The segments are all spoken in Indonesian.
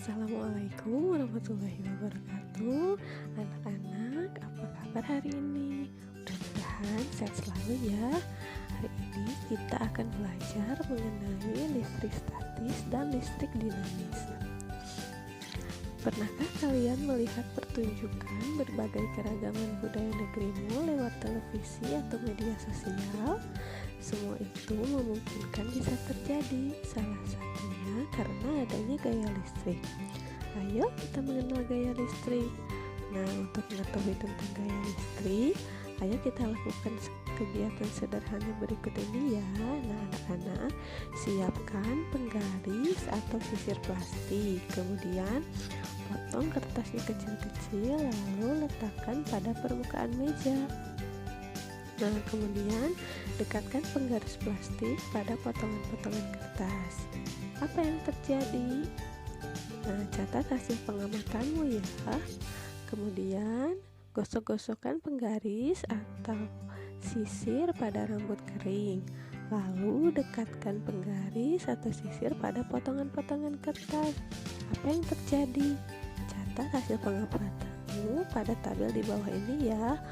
Assalamualaikum warahmatullahi wabarakatuh. Anak-anak, apa kabar hari ini? Mudah-mudahan sehat selalu ya. Hari ini kita akan belajar mengenai listrik statis dan listrik dinamis. Pernahkah kalian melihat pertunjukan berbagai keragaman budaya negerimu lewat televisi atau media sosial? Semua itu memungkinkan bisa terjadi, salah satunya karena adanya gaya listrik. Ayo kita mengenal gaya listrik. Nah, untuk mengetahui tentang gaya listrik, ayo kita lakukan kegiatan sederhana berikut ini ya. Nah, anak-anak, siapkan penggaris atau sisir plastik. Kemudian potong kertasnya kecil-kecil, lalu letakkan pada permukaan meja. Nah, kemudian dekatkan penggaris plastik pada potongan-potongan kertas. Apa yang terjadi? Nah, catat hasil pengamatanmu ya. Kemudian gosok-gosokkan penggaris atau sisir pada rambut kering. Lalu dekatkan penggaris atau sisir pada potongan-potongan kertas. Apa yang terjadi? Catat hasil pengamatanmu pada tabel di bawah ini ya.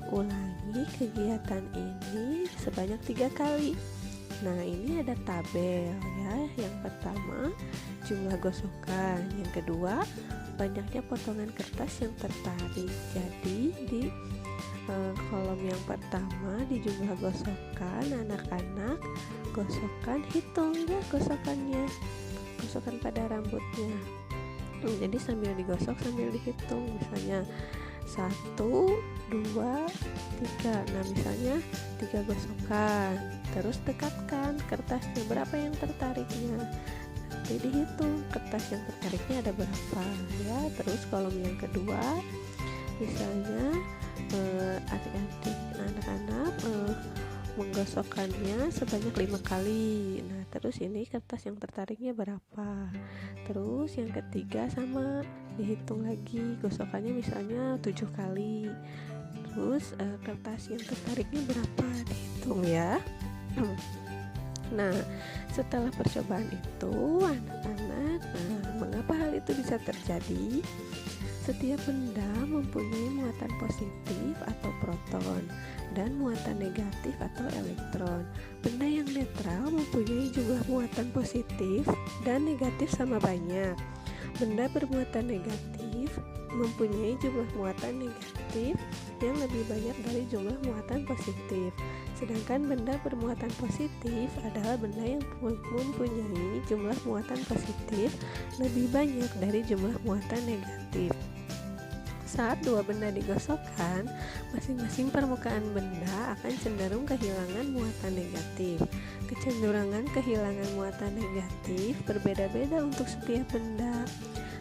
Ulangi kegiatan ini sebanyak 3 kali. Nah, ini ada tabel ya. Yang pertama, jumlah gosokan. Yang kedua, banyaknya potongan kertas yang tertarik. Jadi di kolom yang pertama di jumlah gosokan, anak-anak gosokan, hitung ya gosokannya, gosokan pada rambutnya. Jadi sambil digosok sambil dihitung, misalnya 1, 2, 3. Nah, misalnya 3 gosokan. Terus dekatkan kertasnya, berapa yang tertariknya. Nanti dihitung kertas yang tertariknya ada berapa ya. Terus kolom yang kedua, misalnya adik-adik anak-anak menggosokkannya sebanyak 5 kali. Nah, terus ini kertas yang tertariknya berapa. Terus yang ketiga sama, dihitung lagi gosokannya misalnya 7 kali. Terus kertas yang tertariknya berapa, dihitung ya. Nah, setelah percobaan itu anak-anak, mengapa hal itu bisa terjadi? Setiap benda mempunyai muatan positif atau proton dan muatan negatif atau elektron. Benda yang netral mempunyai jumlah muatan positif dan negatif sama banyak. Benda bermuatan negatif mempunyai jumlah muatan negatif yang lebih banyak dari jumlah muatan positif. Sedangkan benda bermuatan positif adalah benda yang mempunyai jumlah muatan positif lebih banyak dari jumlah muatan negatif. Saat dua benda digosokkan, masing-masing permukaan benda akan cenderung kehilangan muatan negatif. Kecenderungan kehilangan muatan negatif berbeda-beda untuk setiap benda.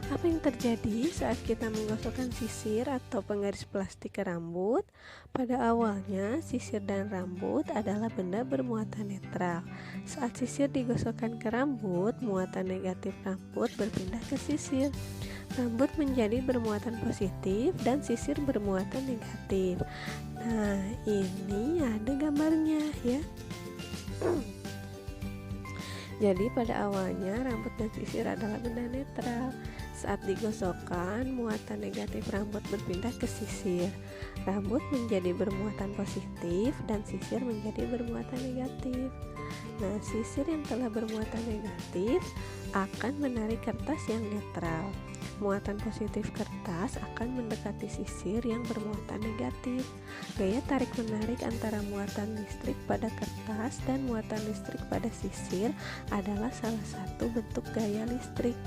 Apa yang terjadi saat kita menggosokkan sisir atau penggaris plastik ke rambut? Pada awalnya, sisir dan rambut adalah benda bermuatan netral. Saat sisir digosokkan ke rambut, muatan negatif rambut berpindah ke sisir. Rambut menjadi bermuatan positif dan sisir bermuatan negatif. Nah, ini ada gambarnya ya. Jadi pada awalnya rambut dan sisir adalah benda netral. Saat digosokkan, muatan negatif rambut berpindah ke sisir. Rambut menjadi bermuatan positif dan sisir menjadi bermuatan negatif. Nah, sisir yang telah bermuatan negatif akan menarik kertas yang netral. Muatan positif kertas akan mendekati sisir yang bermuatan negatif. Gaya tarik-menarik antara muatan listrik pada kertas dan muatan listrik pada sisir adalah salah satu bentuk gaya listrik.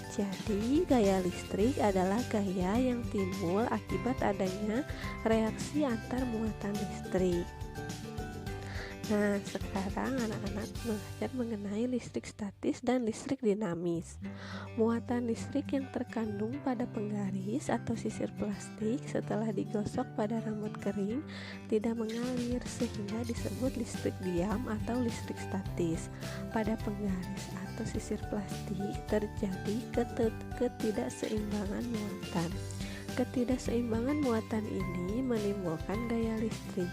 Jadi, gaya listrik adalah gaya yang timbul akibat adanya reaksi antar muatan listrik. Nah, sekarang anak-anak belajar mengenai listrik statis dan listrik dinamis. Muatan listrik yang terkandung pada penggaris atau sisir plastik setelah digosok pada rambut kering tidak mengalir sehingga disebut listrik diam atau listrik statis. Pada penggaris atau sisir plastik terjadi ketidakseimbangan muatan. Ketidakseimbangan muatan ini menimbulkan gaya listrik.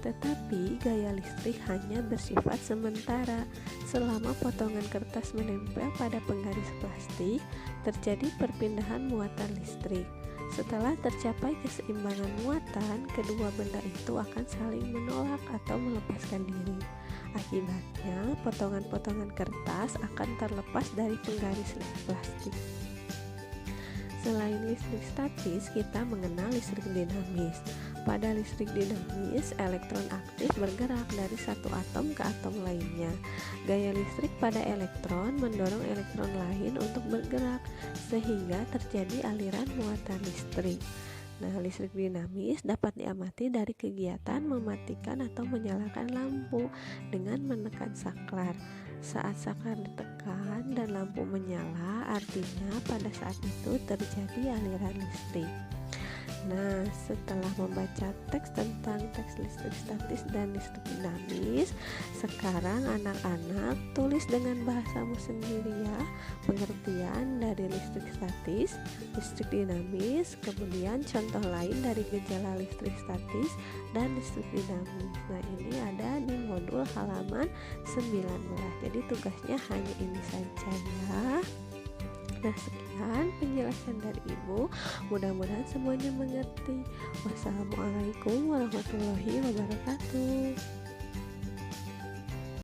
Tetapi gaya listrik hanya bersifat sementara. Selama potongan kertas menempel pada penggaris plastik, terjadi perpindahan muatan listrik. Setelah tercapai keseimbangan muatan, kedua benda itu akan saling menolak atau melepaskan diri. Akibatnya, potongan-potongan kertas akan terlepas dari penggaris plastik. Selain listrik statis, kita mengenal listrik dinamis. Pada listrik dinamis, elektron aktif bergerak dari satu atom ke atom lainnya. Gaya listrik pada elektron mendorong elektron lain untuk bergerak, sehingga terjadi aliran muatan listrik. Nah, listrik dinamis dapat diamati dari kegiatan mematikan atau menyalakan lampu dengan menekan saklar. Saat saklar ditekan dan lampu menyala, artinya pada saat itu terjadi aliran listrik. Nah, setelah membaca teks tentang teks listrik statis dan listrik dinamis, sekarang anak-anak tulis dengan bahasamu sendiri ya pengertian dari listrik statis, listrik dinamis, kemudian contoh lain dari gejala listrik statis dan listrik dinamis. Nah, ini ada di modul halaman 19. Jadi tugasnya hanya ini saja ya. Nah, sekian penjelasan dari Ibu. Mudah-mudahan semuanya mengerti. Wassalamualaikum warahmatullahi wabarakatuh.